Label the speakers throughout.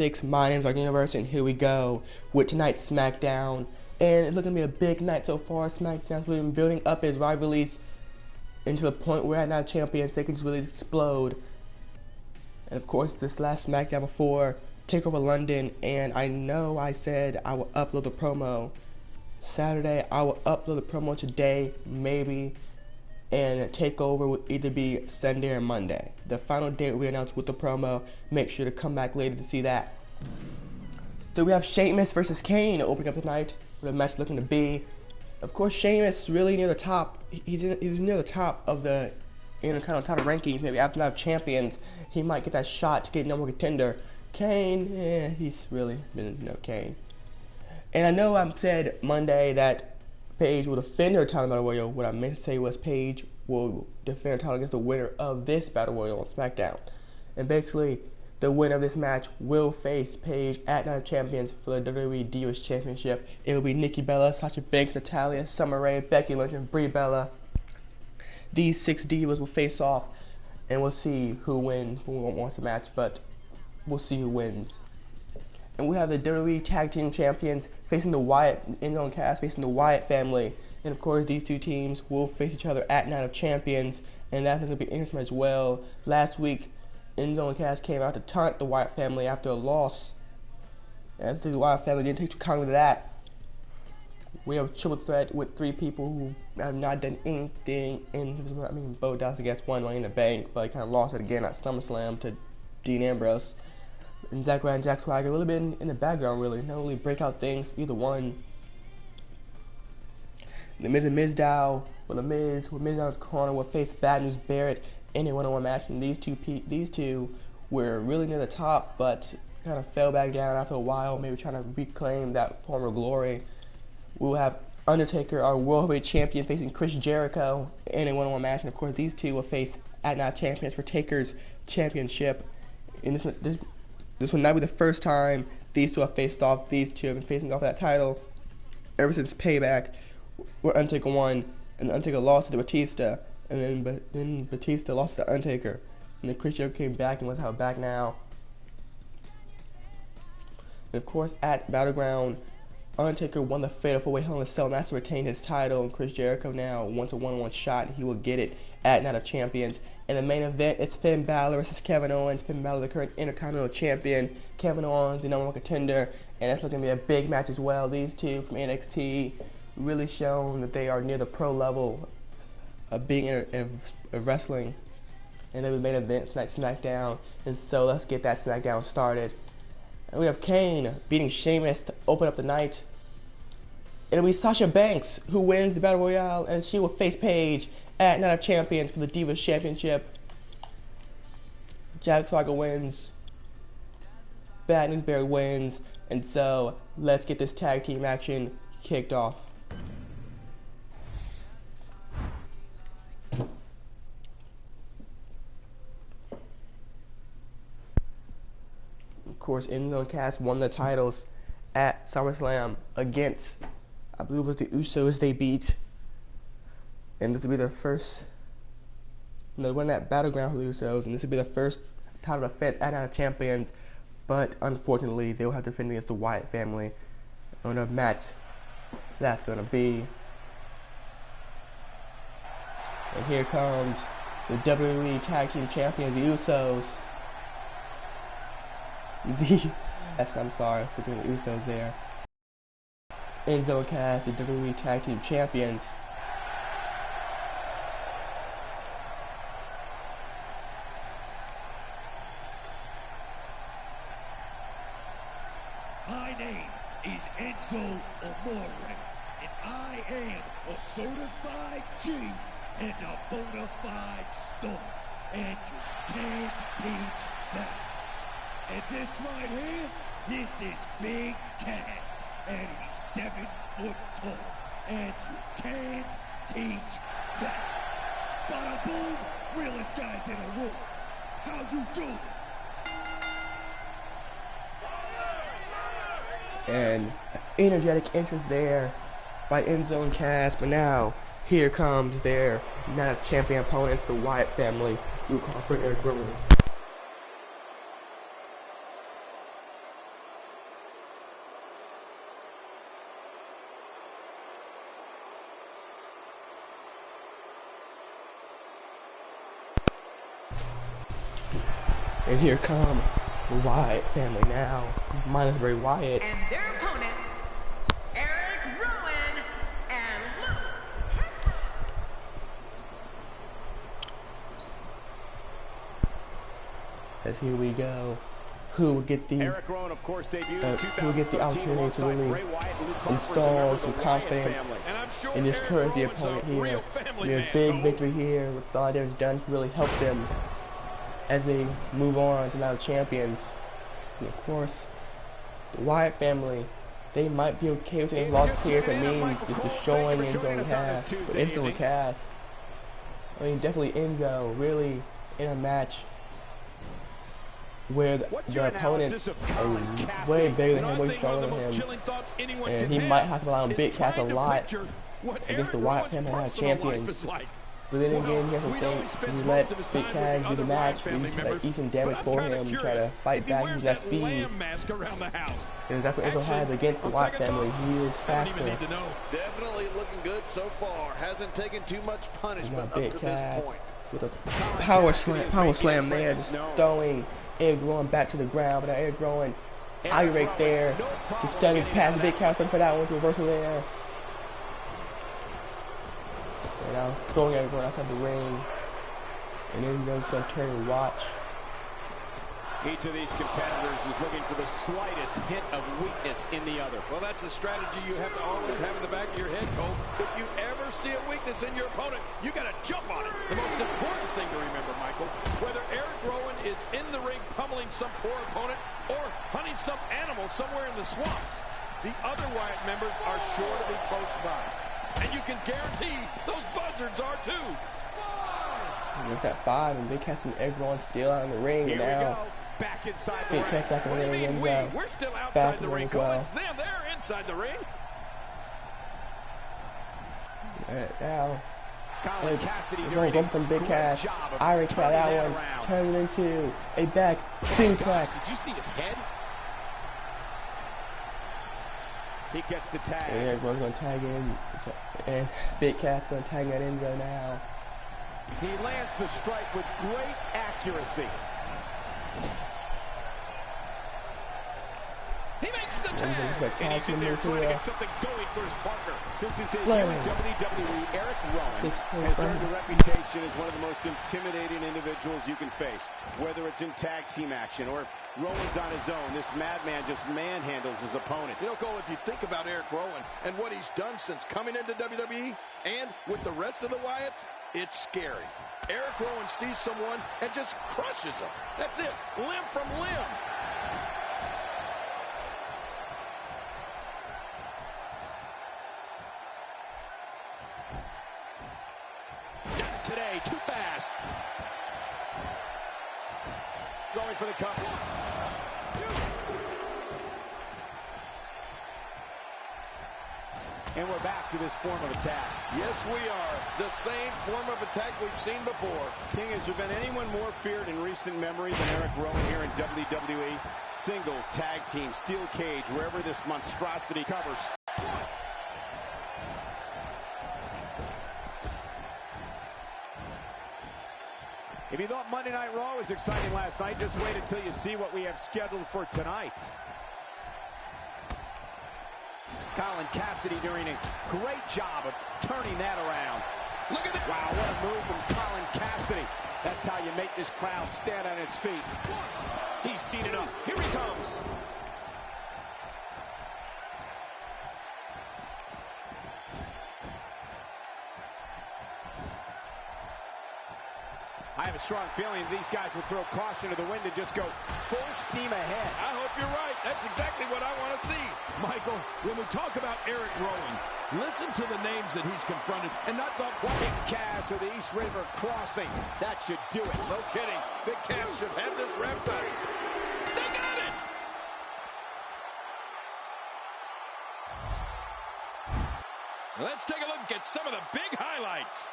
Speaker 1: My name's Dark Universe, and here we go with tonight's SmackDown. And it's looking to be a big night so far. SmackDown's really been building up its rivalries into a point where now champions they can just really explode. And of course, this last SmackDown before TakeOver London, and I know I said I will upload the promo Saturday. I will upload the promo today, maybe. And TakeOver will either be Sunday or Monday. The final date will be announced with the promo. Make sure to come back later to see that. So we have Sheamus versus Kane opening up tonight. What the match looking to be. Of course, Sheamus really near the top. He's near the top of the Intercontinental title rankings. Maybe after Night of Champions, he might get that shot to get number one contender. Kane, he's really been Kane. And I know I said Monday that Paige will defend her title Battle Royal. What I meant to say was Paige will defend her title against the winner of this Battle Royal on SmackDown. And basically, the winner of this match will face Paige at Night of Champions for the WWE Divas Championship. It will be Nikki Bella, Sasha Banks, Natalya, Summer Rae, Becky Lynch, and Brie Bella. These 6 divas will face off, and we'll see who wins. We won't watch the match, but we'll see who wins. And we have the WWE Tag Team Champions facing the Wyatt in-zone cast, facing the Wyatt family. And of course, these two teams will face each other at Night of Champions, and that's going to be interesting as well. Last week, in-zone cast came out to taunt the Wyatt family after a loss. And the Wyatt family didn't take too kindly to that. We have a triple threat with 3 people who have not done anything. Bo Dallas against one Money in the Bank, but he kind of lost it again at SummerSlam to Dean Ambrose. And Zack Ryder and Jack Swagger a little bit in the background, really. Not really breakout things, either one. The Miz and Mizdow, with The Miz, with Mizdow's corner, will face Bad News Barrett in a one-on-one match. And these two were really near the top, but kind of fell back down after a while, maybe trying to reclaim that former glory. We will have Undertaker, our World Heavyweight Champion, facing Chris Jericho in a one-on-one match. And of course, these two will face at Night Champions for Taker's championship. And this will not be the first time these two have faced off. These two have been facing off that title ever since Payback, where Undertaker won, and Undertaker lost to Batista, and then Batista lost to Undertaker. And then Chris Jericho came back and was held back now. And of course, at Battleground, Undertaker won the Fatal 4-Way Hell in a Cell match to retain his title, and Chris Jericho now wants a one-on-one shot, and he will get it at Night of Champions. In the main event, it's Finn Balor versus Kevin Owens. Finn Balor, the current Intercontinental Champion. Kevin Owens, the number 1 contender, and it's looking to be a big match as well. These two from NXT really shown that they are near the pro level of being in wrestling. And then we main event tonight's SmackDown, and so let's get that SmackDown started. And we have Kane beating Sheamus to open up the night. It'll be Sasha Banks who wins the Battle Royale, and she will face Paige at Night of Champions for the Divas Championship. Jack Swagger wins. Bad News Barrett wins. And so, let's get this tag team action kicked off. Of course, In-Zone Cast won the titles at SummerSlam against, I believe it was the Usos they beat. And this will be their first, they won that Battleground for the Usos, and this will be the first title defense at Night of Champions. But unfortunately, they will have to defend against the Wyatt family. I don't know what match that's going to be. And here comes the WWE Tag Team Champions, the Usos. Yes, I'm sorry for doing the Usos there. In-Zone Cast, the WWE Tag Team Champions.
Speaker 2: My name is Enzo Amore, and I am a certified G and a bona fide star, and you can't teach that. And this right here, this is Big Cass, and he's 7 foot tall, and you can't teach that. Bada boom, realest guys in the room. How you doing?
Speaker 1: And energetic entrance there by In-Zone Cast, but now here comes their Night of Champion opponents, the Wyatt family, Luke Harper and Eric Rowan. And here come the Wyatt family now, minus Bray Wyatt.
Speaker 3: And their opponents, Eric Rowan and Luke.
Speaker 1: As here we go. Who will get the
Speaker 4: Eric Rowan, of course, debuted
Speaker 1: who will get the opportunity to really install some confidence in this Thursday opponent here. We have a big victory here with all that was done to really help them as they move on to now champions. And of course, the Wyatt family, they might be okay with any losses here if it means just destroying Enzo and Cass. But Enzo and Cass, I mean, definitely Enzo, really in a match where the opponents are way bigger than him, way stronger than him, and he might have to rely on Big Cass a lot against the Wyatt family as champions. But then again, he has to think, if you let Big Cass do the match, we just like eat some damage for him, try to fight back with that speed. And that's what Enzo has against the Wyatt family. He is faster.
Speaker 5: Definitely looking good so far. Hasn't taken too much punishment up to this point.
Speaker 1: With a power slam there, just throwing Eric Rowan back to the ground, but now Eric Rowan, right there, just stunned past Big Cass, looking for that one, reversal there. And now throwing Eric Rowan outside the ring, and then Enzo's going to turn and watch.
Speaker 4: Each of these competitors is looking for the slightest hint of weakness in the other.
Speaker 5: Well, that's a strategy you have to always have in the back of your head, Cole. If you ever see a weakness in your opponent, you got to jump on it. The most important thing to remember, Michael, whether Eric Rowan is in the ring pummeling some poor opponent or hunting some animal somewhere in the swamps, the other Wyatt members are sure to be close by. And you can guarantee those buzzards are too.
Speaker 1: It's at 5, and Big Cass and Eric Rowan still out in the ring.
Speaker 4: Here
Speaker 1: now.
Speaker 4: Back inside the
Speaker 1: Big Cass back in the ring.
Speaker 5: We're still outside the ring.
Speaker 1: Well.
Speaker 5: It's them. They're inside the ring.
Speaker 1: Now,
Speaker 4: Colin Cassidy
Speaker 1: going to go from Big Cass. Irish try that one. Turns it into a back suplex.
Speaker 5: Did you see his head?
Speaker 4: He gets the tag.
Speaker 1: And Eric Rowan's going to tag in. And Big Cass going to tag that Enzo now.
Speaker 4: He lands the strike with great accuracy.
Speaker 5: He makes the tag, and he's in there trying to get something going for his partner.
Speaker 4: Since his debut in WWE, Eric Rowan has earned a reputation as one of the most intimidating individuals you can face. Whether it's in tag team action or if Rowan's on his own, this madman just manhandles his opponent.
Speaker 5: You know, Cole, if you think about Eric Rowan and what he's done since coming into WWE and with the rest of the Wyatts, it's scary. Eric Rowan sees someone and just crushes them. That's it, limb from limb.
Speaker 2: Not today, too fast.
Speaker 4: Going for the cover. And we're back to this form of attack.
Speaker 5: Yes, we are. The same form of attack we've seen before.
Speaker 4: King, has there been anyone more feared in recent memory than Eric Rowan here in WWE? Singles, tag team, steel cage, wherever this monstrosity covers. If you thought Monday Night Raw was exciting last night, just wait until you see what we have scheduled for tonight. Colin Cassidy doing a great job of turning that around.
Speaker 5: Look at that.
Speaker 4: Wow, what a move from Colin Cassidy. That's how you make this crowd stand on its feet.
Speaker 2: He's seen it up. Here he comes.
Speaker 4: I have a strong feeling these guys will throw caution to the wind and just go full steam ahead.
Speaker 5: I hope you're right. That's exactly what I want to see. Michael, when we talk about Eric Rowan, listen to the names that he's confronted and not thought twice.
Speaker 4: Big Cass or the East River Crossing. That should do it.
Speaker 5: No kidding. Big Cass should have this wrapped up. They got it! Let's take a look at some of the big highlights.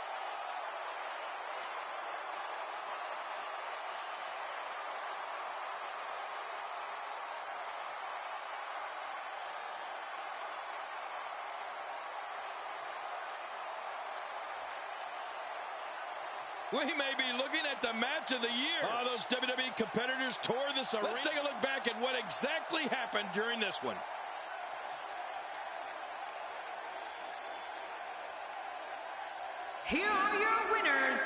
Speaker 5: We may be looking at the match of the year. Oh, those WWE competitors tore this arena. Let's take a look back at what exactly happened during this one.
Speaker 3: Here are your winners,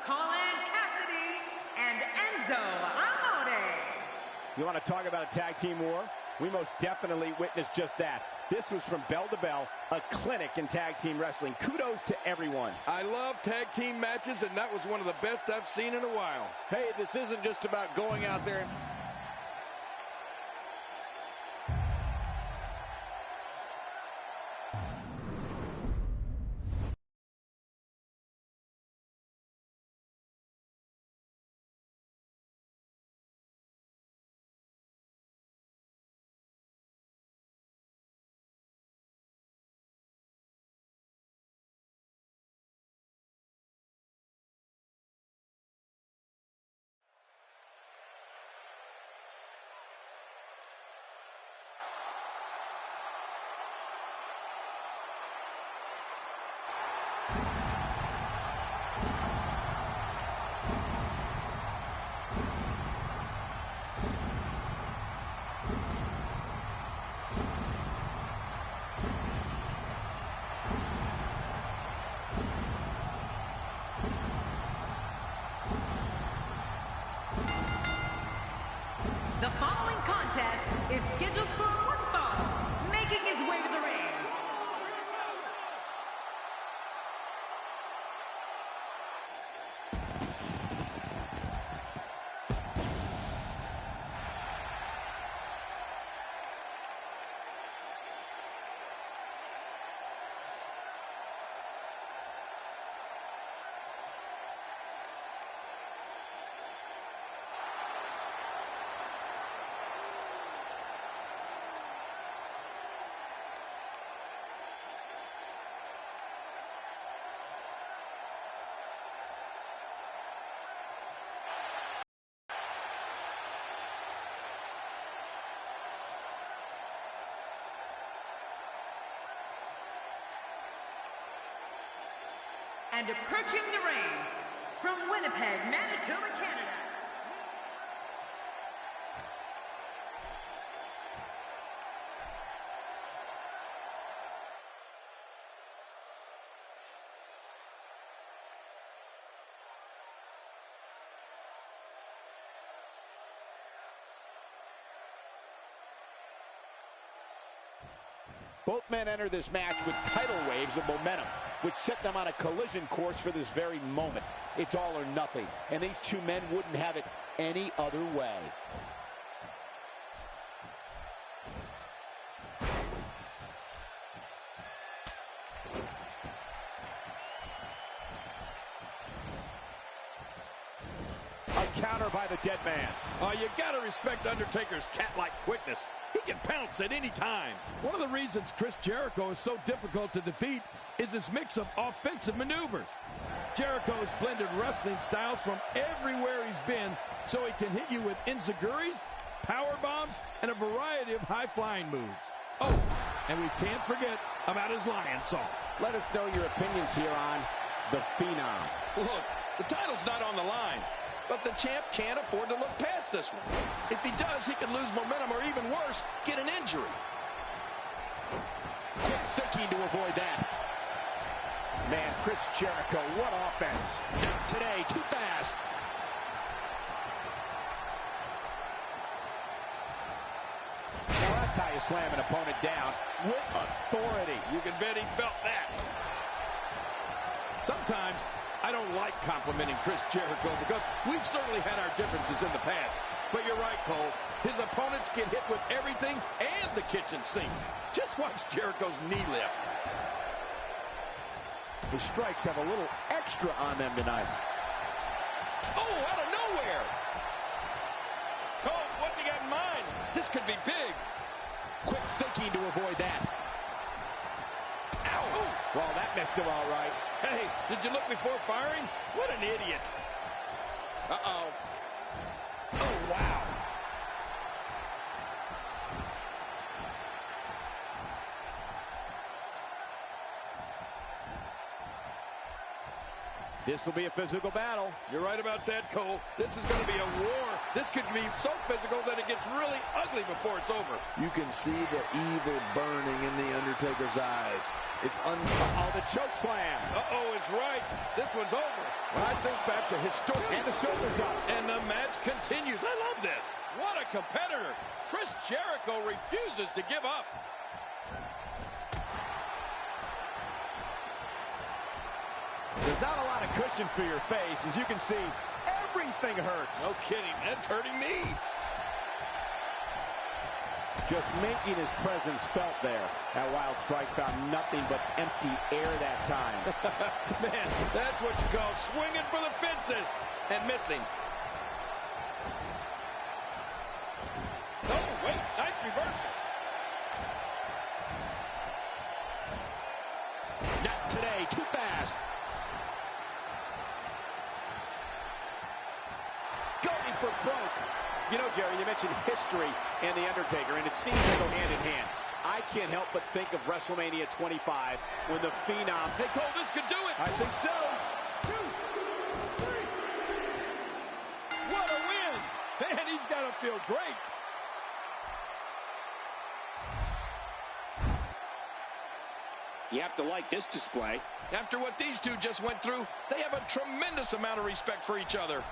Speaker 3: Colin Cassidy and Enzo Amore.
Speaker 4: You want to talk about a tag team war? We most definitely witnessed just that. This was from bell to bell, a clinic in tag team wrestling. Kudos to everyone.
Speaker 5: I love tag team matches, and that was one of the best I've seen in a while.
Speaker 6: Hey, this isn't just about going out there.
Speaker 3: The following contest is scheduled for one fall, making his way to the ring. And approaching the ring from Winnipeg, Manitoba, Canada.
Speaker 4: Both men enter this match with tidal waves of momentum, which set them on a collision course for this very moment. It's all or nothing, and these two men wouldn't have it any other way. A counter by the dead man.
Speaker 5: Oh, you gotta respect Undertaker's cat-like quickness. He can pounce at any time. One of the reasons Chris Jericho is so difficult to defeat is his mix of offensive maneuvers. Jericho's blended wrestling styles from everywhere he's been, so he can hit you with enziguris, power bombs, and a variety of high-flying moves. Oh, and we can't forget about his lion salt.
Speaker 4: Let us know your opinions here on the Phenom.
Speaker 5: Look, the title's not on the line, but the champ can't afford to look past this one. If he does, he could lose momentum or even worse, get an injury.
Speaker 4: Quick thinking to avoid that. Man, Chris Jericho, what offense.
Speaker 5: Not today, too fast.
Speaker 4: Now that's how you slam an opponent down with authority.
Speaker 5: You can bet he felt that. Sometimes I don't like complimenting Chris Jericho because we've certainly had our differences in the past. But you're right, Cole. His opponents get hit with everything and the kitchen sink. Just watch Jericho's knee lift.
Speaker 4: His strikes have a little extra on them tonight.
Speaker 5: Oh, out of nowhere. Cole, what's he got in mind? This could be big.
Speaker 4: Quick thinking to avoid that.
Speaker 5: Ow. Ooh.
Speaker 4: Well, that missed him all right.
Speaker 5: Hey, did you look before firing? What an idiot. Uh-oh.
Speaker 4: Oh, wow. This will be a physical battle.
Speaker 5: You're right about that, Cole. This is going to be a war. This could be so physical that it gets really ugly before it's over.
Speaker 6: You can see the evil burning in The Undertaker's eyes. It's
Speaker 4: Uh-oh, the choke slam.
Speaker 5: Uh-oh, it's right. This one's over. When I think back to historic.
Speaker 4: And the shoulders up.
Speaker 5: And the match continues. I love this. What a competitor. Chris Jericho refuses to give up.
Speaker 4: There's not a lot of cushion for your face. As you can see, everything hurts.
Speaker 5: No kidding. That's hurting me.
Speaker 4: Just making his presence felt there. That wild strike found nothing but empty air that time.
Speaker 5: Man, that's what you call swinging for the fences and missing. Oh, wait. Nice reversal.
Speaker 4: Not today. Too fast. Going for broke. You know, Jerry, you mentioned history and The Undertaker, and it seems to go hand in hand. I can't help but think of WrestleMania 25 when the Phenom...
Speaker 5: Hey, Cole, this could do it.
Speaker 4: I think so.
Speaker 5: 2, 3. What a win. Man, he's got to feel great.
Speaker 4: You have to like this display.
Speaker 5: After what these two just went through, they have a tremendous amount of respect for each other.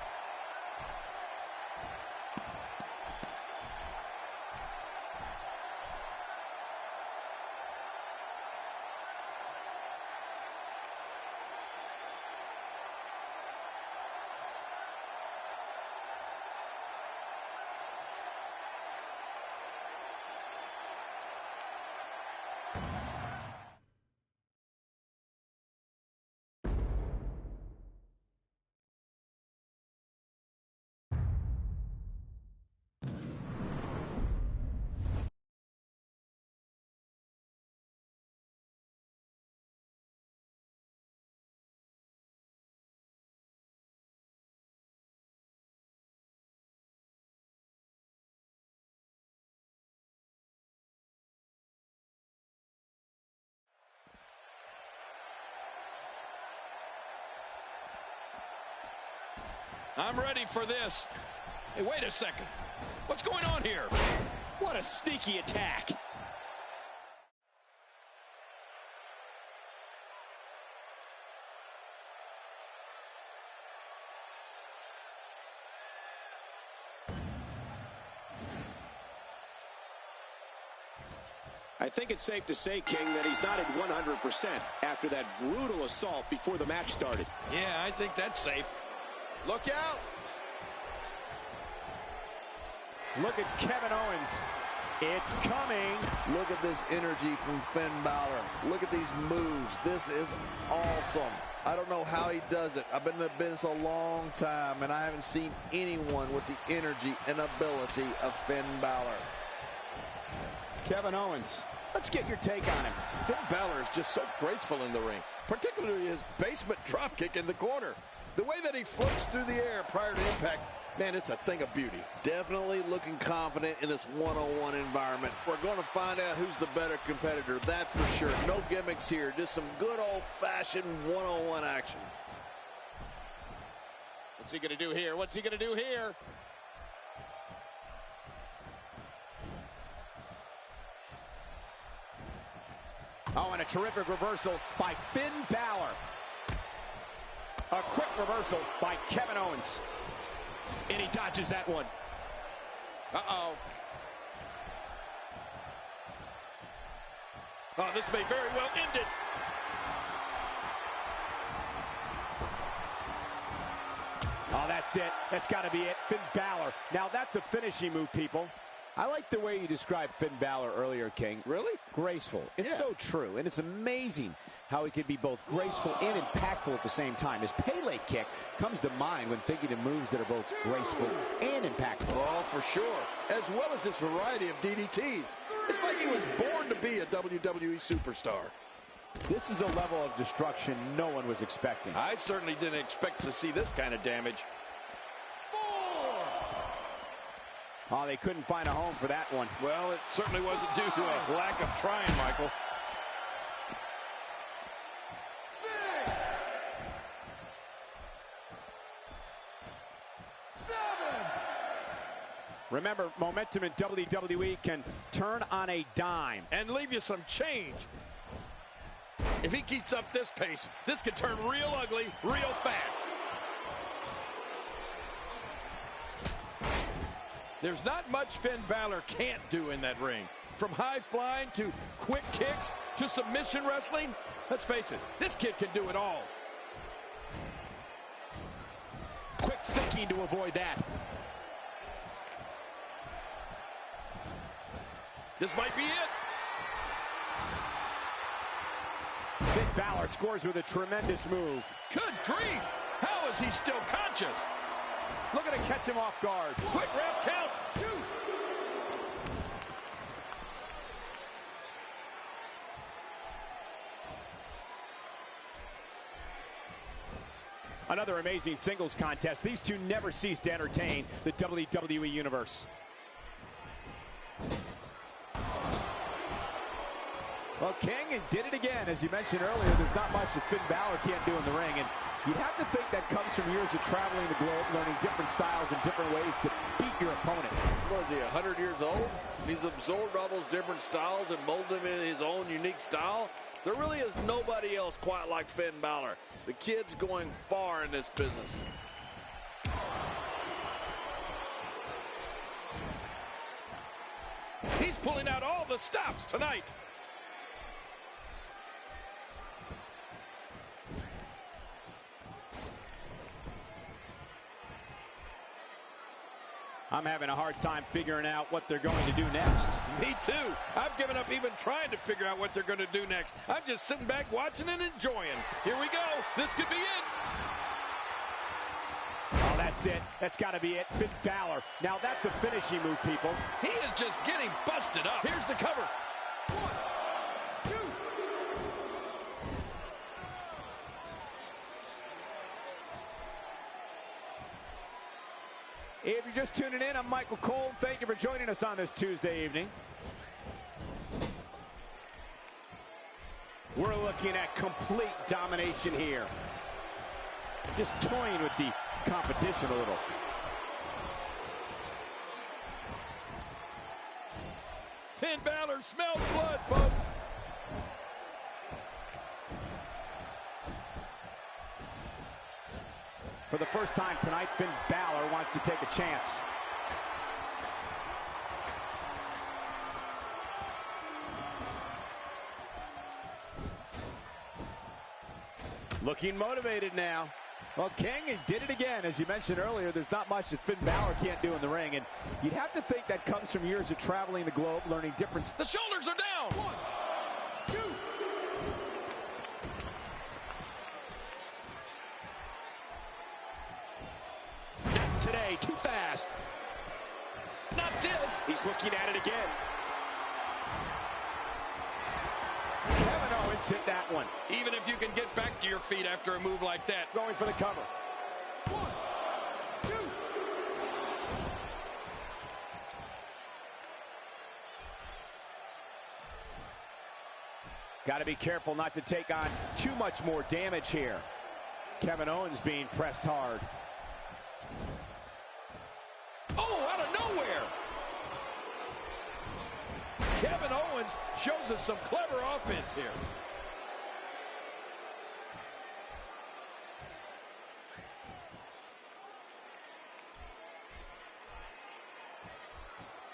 Speaker 5: I'm ready for this. Hey, wait a second. What's going on here?
Speaker 4: What a sneaky attack. I think it's safe to say, King, that he's not at 100% after that brutal assault before the match started.
Speaker 5: Yeah, I think that's safe. Look out.
Speaker 4: Look at Kevin Owens. It's coming.
Speaker 6: Look at this energy from Finn Balor. Look at these moves. This is awesome. I don't know how he does it. I've been in the business a long time, and I haven't seen anyone with the energy and ability of Finn Balor.
Speaker 4: Kevin Owens, let's get your take on him.
Speaker 5: Finn Balor is just so graceful in the ring, particularly his basement dropkick in the corner. The way that he floats through the air prior to impact, man, it's a thing of beauty.
Speaker 6: Definitely looking confident in this one-on-one environment. We're going to find out who's the better competitor, that's for sure. No gimmicks here, just some good old-fashioned one-on-one action.
Speaker 4: What's he going to do here? What's he going to do here? Oh, and a terrific reversal by Finn Balor. A quick reversal by Kevin Owens. And he dodges that one.
Speaker 5: Uh-oh. Oh, this may very well end it.
Speaker 4: Oh, that's it. That's got to be it. Finn Balor. Now, that's a finishing move, people. I like the way you described Finn Balor earlier, King.
Speaker 5: Really?
Speaker 4: Graceful. It's so true, and it's amazing how he can be both graceful and impactful at the same time. His Pele kick comes to mind when thinking of moves that are both graceful and impactful.
Speaker 5: Oh, for sure. As well as his variety of DDTs. It's like he was born to be a WWE superstar.
Speaker 4: This is a level of destruction no one was expecting.
Speaker 5: I certainly didn't expect to see this kind of damage.
Speaker 4: Oh, they couldn't find a home for that one.
Speaker 5: Well, it certainly wasn't due to a lack of trying, Michael.
Speaker 2: 6.
Speaker 4: Remember, momentum in WWE can turn on a dime.
Speaker 5: And leave you some change. If he keeps up this pace, this could turn real ugly real fast. There's not much Finn Balor can't do in that ring. From high flying to quick kicks to submission wrestling. Let's face it, this kid can do it all.
Speaker 4: Quick thinking to avoid that.
Speaker 5: This might be it.
Speaker 4: Finn Balor scores with a tremendous move.
Speaker 5: Good grief. How is he still conscious?
Speaker 4: Looking to catch him off guard.
Speaker 5: Quick ref count. 2.
Speaker 4: Another amazing singles contest. These two never cease to entertain the WWE Universe. Well, King did it again. As you mentioned earlier, there's not much that Finn Balor can't do in the ring. And you'd have to think that comes from years of traveling the globe, learning different styles and different ways to beat your opponent.
Speaker 6: What is he, 100 years old? He's absorbed all those different styles and molded them in his own unique style. There really is nobody else quite like Finn Balor. The kid's going far in this business.
Speaker 5: He's pulling out all the stops tonight.
Speaker 4: I'm having a hard time figuring out what they're going to do next.
Speaker 5: Me too. I've given up even trying to figure out what they're going to do next. I'm just sitting back watching and enjoying. Here we go. This could be it.
Speaker 4: Oh, that's it. That's got to be it. Finn Balor. Now that's a finishing move, people.
Speaker 5: He is just getting busted up. Here's the cover. 1, 2.
Speaker 4: If you're just tuning in, I'm Michael Cole. Thank you for joining us on this Tuesday evening. We're looking at complete domination here. Just toying with the competition a little.
Speaker 5: Finn Balor smells blood, folks.
Speaker 4: For the first time tonight, Finn Balor wants to take a chance. Looking motivated now. Well, King did it again. As you mentioned earlier, there's not much that Finn Balor can't do in the ring. And you'd have to think that comes from years of traveling the globe, learning different...
Speaker 5: The shoulders are down. 1, 2.
Speaker 4: Today, too fast.
Speaker 5: Not this.
Speaker 4: He's looking at it again. Kevin Owens hit that one.
Speaker 5: Even if you can get back to your feet after a move like that.
Speaker 4: Going for the cover.
Speaker 5: 1, 2.
Speaker 4: Got to be careful not to take on too much more damage here. Kevin Owens being pressed hard.
Speaker 5: Oh, out of nowhere. Kevin Owens shows us some clever offense here.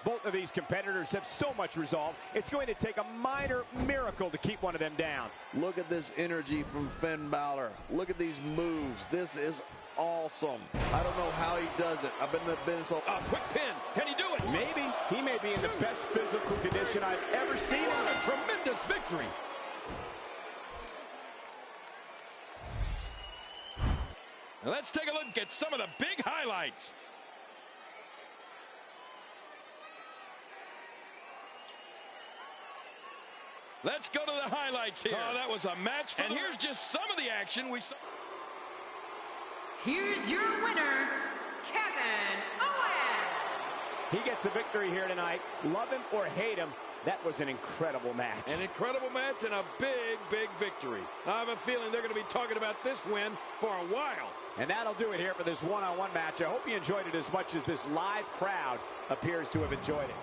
Speaker 4: Both of these competitors have so much resolve. It's going to take a minor miracle to keep one of them down.
Speaker 6: Look at this energy from Finn Balor. Look at these moves. This is awesome. I don't know how he does it. I've been in the business.
Speaker 5: A quick pin. Can he do it?
Speaker 4: Maybe. He may be in the best physical condition I've ever seen.
Speaker 5: What a tremendous victory. Now let's take a look at some of the big highlights. Let's go to the highlights here. Oh, that was a match for here's just some of the action we saw.
Speaker 3: Here's your winner, Kevin Owens.
Speaker 4: He gets a victory here tonight. Love him or hate him, That was an incredible match.
Speaker 5: An incredible match and a big, big victory. I have a feeling they're going to be talking about this win for a while.
Speaker 4: And that'll do it here for this one-on-one match. I hope you enjoyed it as much as this live crowd appears to have enjoyed it.